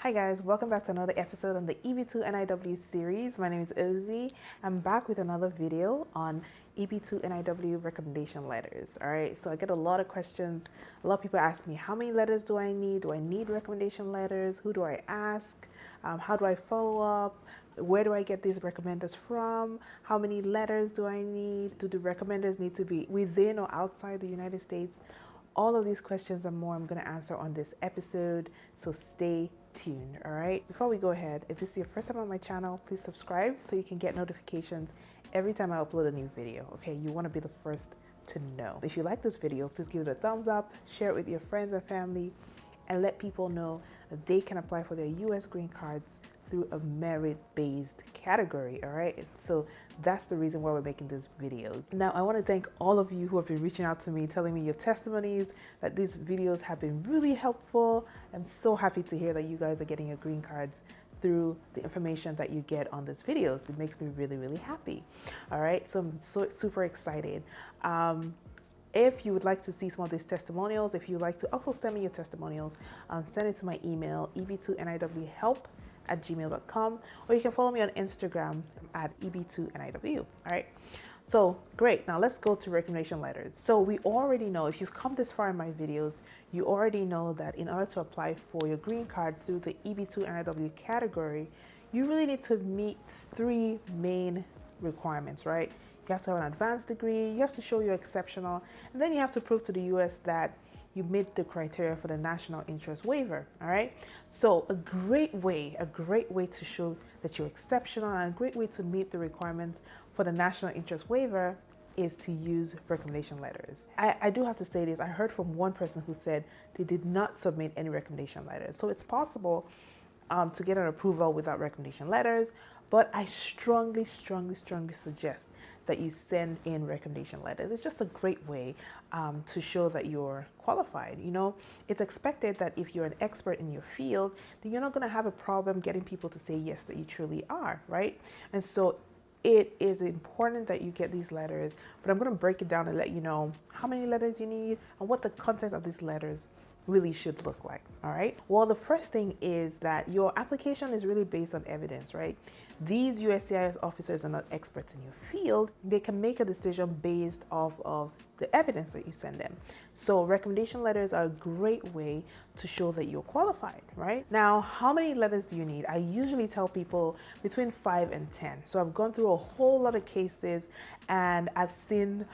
Hi guys, welcome back to another episode on the EB2NIW series. My name is Ozzy. I'm back with another video on EB2NIW recommendation letters. All right, so I get a lot of questions. A lot of people ask me, how many letters do I need? Do I need recommendation letters? Who do I ask? How do I follow up? Where do I get these recommenders from? How many letters do I need? Do the recommenders need to be within or outside the United States? All of these questions and more I'm going to answer on this episode, so stay tuned. All right, before we go ahead, if this is your first time on my channel, please subscribe so you can get notifications every time I upload a new video. Okay, you want to be the first to know. If you like this video, please give it a thumbs up, share it with your friends and family, and let people know that they can apply for their US green cards through a merit-based category. All right, so that's the reason why we're making these videos. Now, I want to thank all of you who have been reaching out to me, telling me your testimonies, that these videos have been really helpful. I'm so happy to hear that you guys are getting your green cards through the information that you get on these videos. It makes me really, really happy. All right, so I'm super excited. If you would like to see some of these testimonials, if you'd like to also send me your testimonials, send it to my email, eb2niwhelp@gmail.com, or you can follow me on Instagram at eb2niw. All right, so great. Now let's go to recommendation letters. So we already know, if you've come this far in my videos, you already know that in order to apply for your green card through the EB2NIW category, you really need to meet three main requirements, right? You have to have an advanced degree, you have to show you're exceptional, and then you have to prove to the US that you meet the criteria for the national interest waiver. All right, so a great way to show that you're exceptional and a great way to meet the requirements for the national interest waiver is to use recommendation letters. I do have to say this. I heard from one person who said they did not submit any recommendation letters. So it's possible to get an approval without recommendation letters, but I strongly suggest that you send in recommendation letters. It's just a great way to show that you're qualified. You know, it's expected that if you're an expert in your field, then you're not going to have a problem getting people to say yes, that you truly are, right? And so it is important that you get these letters, but I'm going to break it down and let you know how many letters you need and what the content of these letters really should look like. All right, well, the first thing is that your application is really based on evidence, right? These USCIS officers are not experts in your field. They can make a decision based off of the evidence that you send them. So recommendation letters are a great way to show that you're qualified, right? Now, how many letters do you need? I usually tell people between 5 and 10. So I've gone through a whole lot of cases and I've seen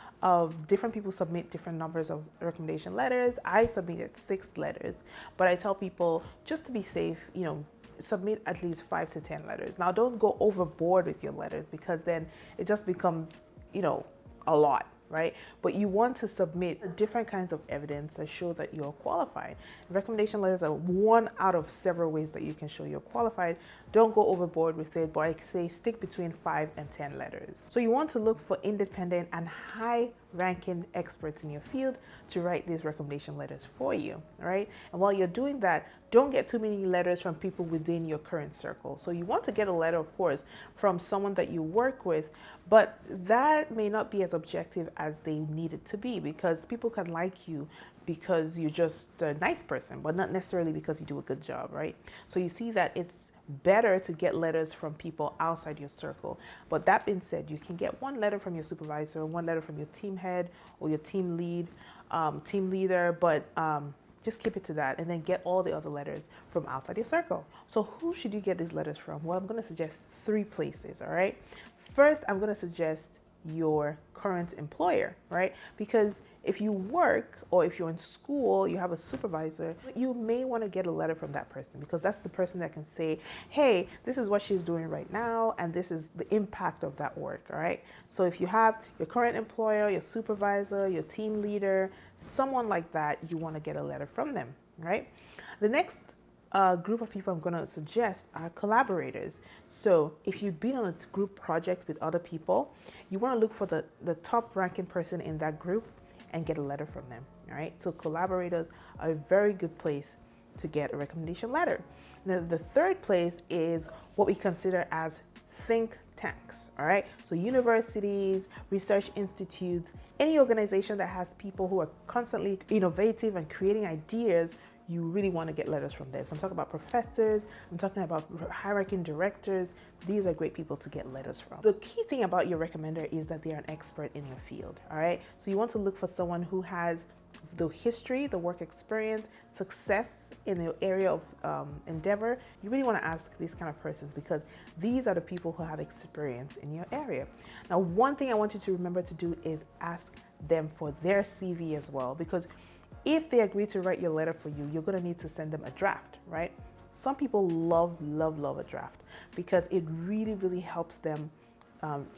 different people submit different numbers of recommendation letters. I submitted 6 letters, but I tell people, just to be safe, you know, submit at least 5 to 10 letters. Now, don't go overboard with your letters because then it just becomes, you know, a lot, right? But you want to submit different kinds of evidence that show that you're qualified. Recommendation letters are one out of several ways that you can show you're qualified. Don't go overboard with it, but I say stick between 5 and 10 letters. So you want to look for independent and high-ranking experts in your field to write these recommendation letters for you, all right? And while you're doing that, don't get too many letters from people within your current circle. So you want to get a letter, of course, from someone that you work with, but that may not be as objective as they need it to be, because people can like you because you're just a nice person, but not necessarily because you do a good job, right? So you see that it's better to get letters from people outside your circle. But that being said, you can get one letter from your supervisor, one letter from your team head or your team leader, but just keep it to that, and then get all the other letters from outside your circle. So who should you get these letters from? Well, I'm going to suggest 3 places, all right? First, I'm going to suggest your current employer, right? Because if you work or if you're in school, you have a supervisor, you may want to get a letter from that person, because that's the person that can say, hey, this is what she's doing right now, and this is the impact of that work, all right? So if you have your current employer, your supervisor, your team leader, someone like that, you want to get a letter from them, right? The next group of people I'm going to suggest are collaborators. So if you've been on a group project with other people, you want to look for the top ranking person in that group and get a letter from them. All right, so collaborators are a very good place to get a recommendation letter. Now, the third place is what we consider as think tanks. All right, so universities, research institutes, any organization that has people who are constantly innovative and creating ideas, you really want to get letters from them. So I'm talking about professors, I'm talking about high-ranking directors. These are great people to get letters from. The key thing about your recommender is that they are an expert in your field, all right? So you want to look for someone who has the history, the work experience, success in the area of endeavor. You really want to ask these kind of persons because these are the people who have experience in your area. Now, one thing I want you to remember to do is ask them for their CV as well, because if they agree to write your letter for you, you're going to need to send them a draft, right? Some people love a draft because it really helps them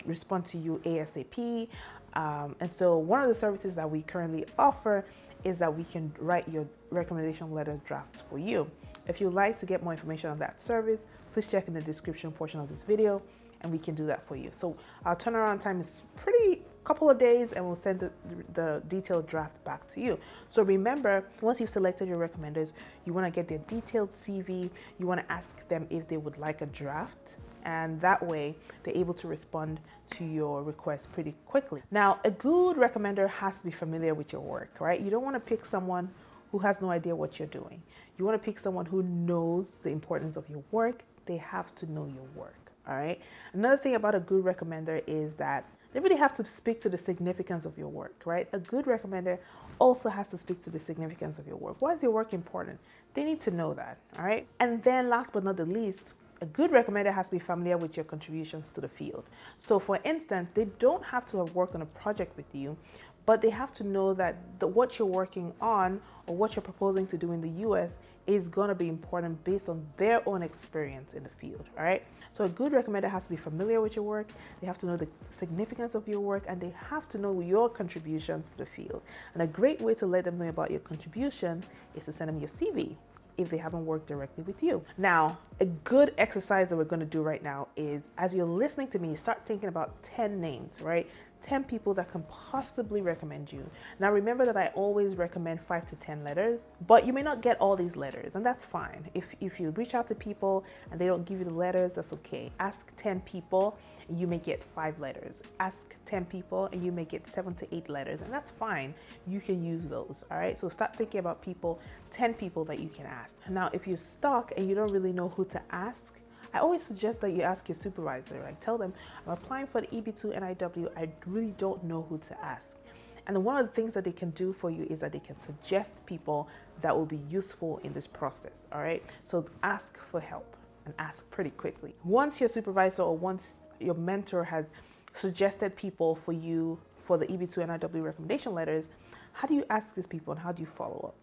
respond to you ASAP. And so one of the services that we currently offer is that we can write your recommendation letter drafts for you. If you'd like to get more information on that service, please check in the description portion of this video and we can do that for you. So our turnaround time is pretty couple of days and we'll send the detailed draft back to you. So remember, once you've selected your recommenders, you want to get their detailed CV. You want to ask them if they would like a draft, and that way they're able to respond to your request pretty quickly. Now, a good recommender has to be familiar with your work, right? You don't want to pick someone who has no idea what you're doing. You want to pick someone who knows the importance of your work. They have to know your work, all right? Another thing about a good recommender is that they really have to speak to the significance of your work, right? A good recommender also has to speak to the significance of your work. Why is your work important? They need to know that, all right? And then last but not the least, a good recommender has to be familiar with your contributions to the field. So for instance, they don't have to have worked on a project with you, but they have to know that what you're working on or what you're proposing to do in the US is going to be important based on their own experience in the field, all right? So a good recommender has to be familiar with your work, they have to know the significance of your work, and they have to know your contributions to the field. And a great way to let them know about your contributions is to send them your CV if they haven't worked directly with you. Now, a good exercise that we're going to do right now is, as you're listening to me, start thinking about 10 names, right? 10 people that can possibly recommend you. Now remember that I always recommend 5 to 10 letters, but you may not get all these letters, and that's fine. If you reach out to people and they don't give you the letters, that's okay. Ask 10 people and you may get 5 letters. Ask 10 people and you may get 7 to 8 letters, and that's fine. You can use those, all right? So start thinking about 10 people that you can ask. Now, if you're stuck and you don't really know who to ask, I always suggest that you ask your supervisor. Like, tell them, I'm applying for the EB2NIW. I really don't know who to ask. And one of the things that they can do for you is that they can suggest people that will be useful in this process, all right? So ask for help and ask pretty quickly. Once your supervisor or once your mentor has suggested people for you for the EB2NIW recommendation letters, how do you ask these people and how do you follow up?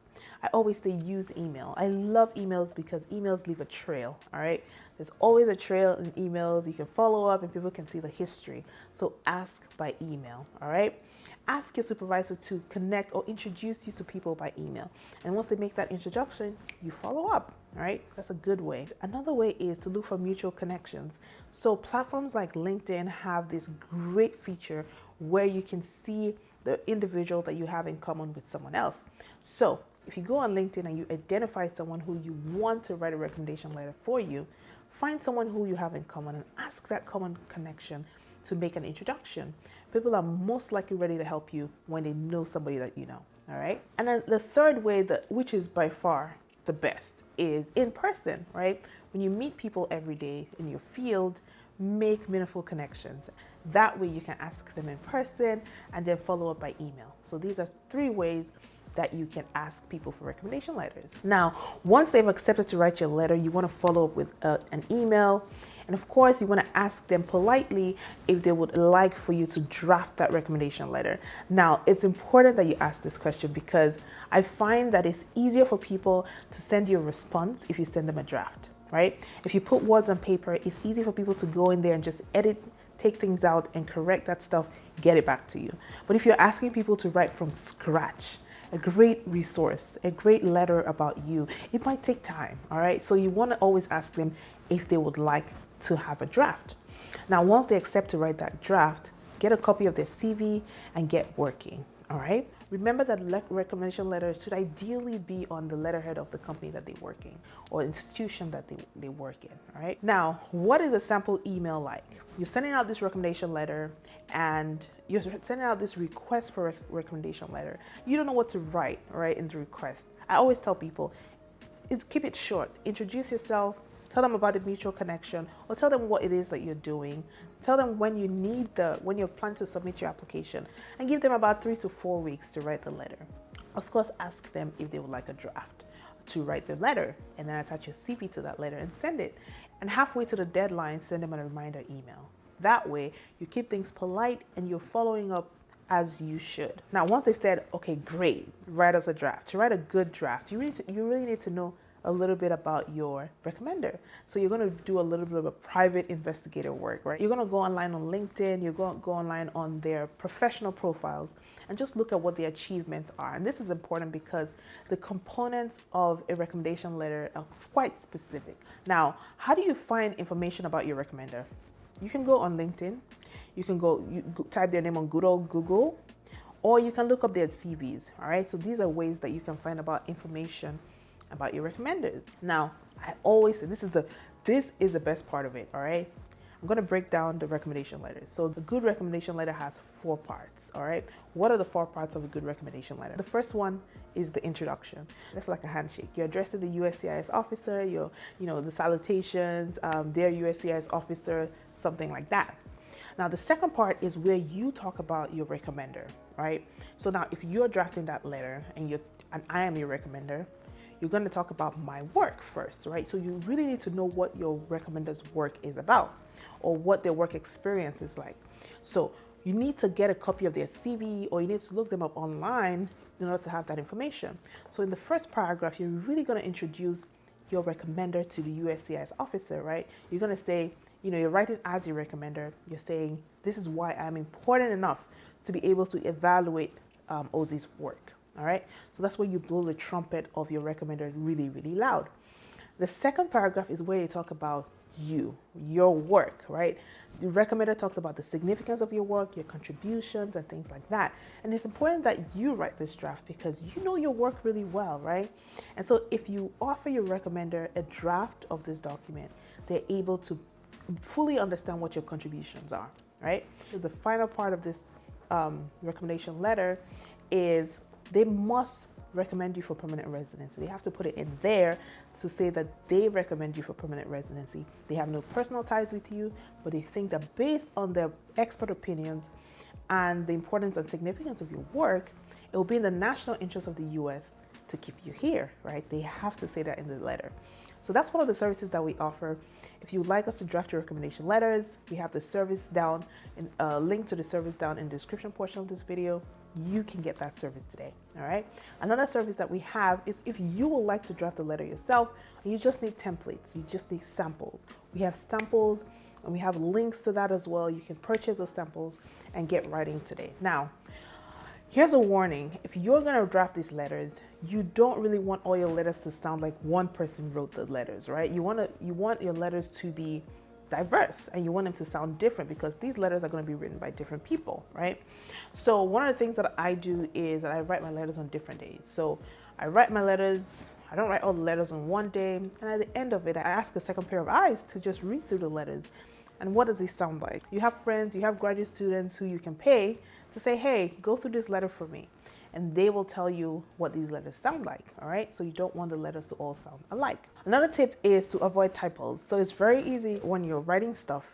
I always say use email. I love emails because emails leave a trail, all right? There's always a trail in emails. You can follow up and people can see the history. So ask by email, all right? Ask your supervisor to connect or introduce you to people by email. And once they make that introduction, you follow up, all right? That's a good way. Another way is to look for mutual connections. So platforms like LinkedIn have this great feature where you can see the individual that you have in common with someone else. So if you go on LinkedIn and you identify someone who you want to write a recommendation letter for you, find someone who you have in common and ask that common connection to make an introduction. People are most likely ready to help you when they know somebody that you know, all right? And then the third way, which is by far the best, is in person, right? When you meet people every day in your field, make meaningful connections. That way you can ask them in person and then follow up by email. So these are 3 ways that you can ask people for recommendation letters. Now, once they've accepted to write your letter, you want to follow up with an email. And of course, you want to ask them politely if they would like for you to draft that recommendation letter. Now, it's important that you ask this question because I find that it's easier for people to send you a response if you send them a draft, right? If you put words on paper, it's easy for people to go in there and just edit, take things out and correct that stuff, get it back to you. But if you're asking people to write from scratch, a great resource, a great letter about you, it might take time, all right? So you want to always ask them if they would like to have a draft. Now, once they accept to write that draft, get a copy of their CV and get working, all right? Remember that recommendation letters should ideally be on the letterhead of the company that they work in or institution that they work in, all right? Now, what is a sample email like? You're sending out this recommendation letter and you're sending out this request for recommendation letter. You don't know what to write, right, in the request. I always tell people, keep it short. Introduce yourself, tell them about the mutual connection, or tell them what it is that you're doing. Tell them when you're planning to submit your application, and give them about 3 to 4 weeks to write the letter. Of course, ask them if they would like a draft to write the letter, and then attach your CV to that letter and send it. And halfway to the deadline, send them a reminder email. That way, you keep things polite and you're following up as you should. Now, once they've said, okay, great, write us a draft. To write a good draft, you really need to know a little bit about your recommender. So you're going to do a little bit of a private investigator work, right? You're going to go online on LinkedIn, you're going to go online on their professional profiles and just look at what the achievements are. And this is important because the components of a recommendation letter are quite specific. Now, how do you find information about your recommender? You can go on LinkedIn, you can type their name on Google, or you can look up their CVs, all right? So these are ways that you can find about information about your recommenders. Now, I always say this is the best part of it, all right? I'm going to break down the recommendation letters. So a good recommendation letter has 4 parts, all right? What are the 4 parts of a good recommendation letter? The first one is the introduction. That's like a handshake. You address to the USCIS officer, the salutations, their USCIS officer, something like that. Now, the second part is where you talk about your recommender, right? So now if you're drafting that letter and I am your recommender, you're going to talk about my work first, right? So you really need to know what your recommender's work is about or what their work experience is like. So you need to get a copy of their CV or you need to look them up online in order to have that information. So in the first paragraph, you're really going to introduce your recommender to the USCIS officer, right? You're going to say, you're writing as your recommender. You're saying, this is why I'm important enough to be able to evaluate Ozzy's work. All right, so that's where you blow the trumpet of your recommender really, really loud. The second paragraph is where you talk about your work, right? The recommender talks about the significance of your work, your contributions, and things like that. And it's important that you write this draft because you know your work really well, right? And so if you offer your recommender a draft of this document, they're able to fully understand what your contributions are, right? So the final part of this recommendation letter is they must recommend you for permanent residency. They have to put it in there to say that they recommend you for permanent residency. They have no personal ties with you, but they think that based on their expert opinions and the importance and significance of your work, it will be in the national interest of the US to keep you here, right? They have to say that in the letter. So that's one of the services that we offer. If you'd like us to draft your recommendation letters, we have the service down, link to the service down in the description portion of this video. You can get that service today, all right? Another service that we have is if you would like to draft a letter yourself, and you just need templates, you just need samples. We have samples and we have links to that as well. You can purchase those samples and get writing today. Now, here's a warning. If you're gonna draft these letters, you don't really want all your letters to sound like one person wrote the letters, right? You want your letters to be diverse and you want them to sound different because these letters are going to be written by different people, right? So one of the things that I do is that I write my letters on different days. So I write my letters, I don't write all the letters on one day, and at the end of it, I ask a second pair of eyes to just read through the letters. And what does it sound like? You have friends, you have graduate students who you can pay to say, hey, go through this letter for me. And they will tell you what these letters sound like, all right? So you don't want the letters to all sound alike. Another tip is to avoid typos. So it's very easy when you're writing stuff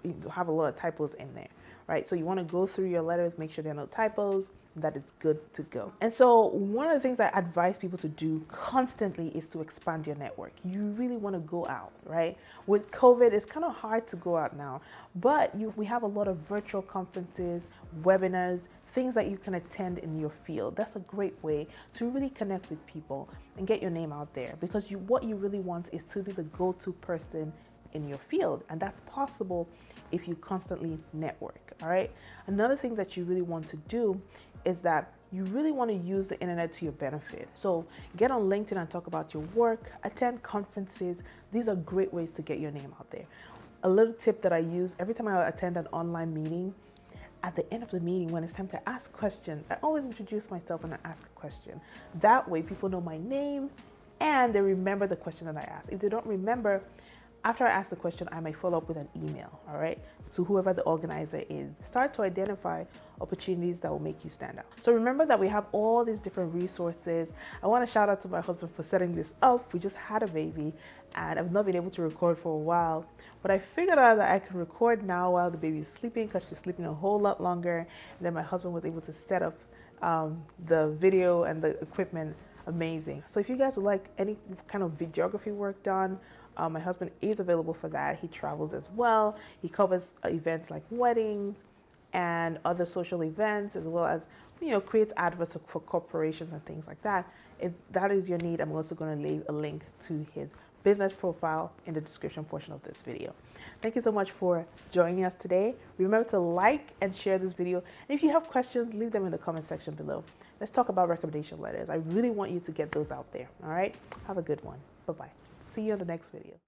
to have a lot of typos in there, right? So you want to go through your letters, make sure there are no typos, that it's good to go. And so one of the things I advise people to do constantly is to expand your network. You really want to go out, right? With COVID, it's kind of hard to go out now, but we have a lot of virtual conferences, webinars, things that you can attend in your field. That's a great way to really connect with people and get your name out there because what you really want is to be the go-to person in your field, and that's possible if you constantly network, all right? Another thing that you really want to do is that you really want to use the internet to your benefit. So get on LinkedIn and talk about your work, attend conferences. These are great ways to get your name out there. A little tip that I use every time I attend an online meeting, at the end of the meeting, when it's time to ask questions, I always introduce myself and I ask a question. That way people know my name and they remember the question that I asked. If they don't remember, After I ask the question, I might follow up with an email, all right, to whoever the organizer is. Start to identify opportunities that will make you stand out. So remember that we have all these different resources. I want to shout out to my husband for setting this up. We just had a baby and I've not been able to record for a while, but I figured out that I can record now while the baby is sleeping, because she's sleeping a whole lot longer. And then my husband was able to set up the video and the equipment. Amazing. So if you guys would like any kind of videography work done, my husband is available for that. He travels as well. He covers events like weddings and other social events, as well as, you know, creates adverts for corporations and things like that. If that is your need, I'm also going to leave a link to his business profile in the description portion of this video. Thank you so much for joining us today. Remember to like and share this video. And if you have questions, leave them in the comment section below. Let's talk about recommendation letters. I really want you to get those out there. All right. Have a good one. Bye-bye. See you in the next video.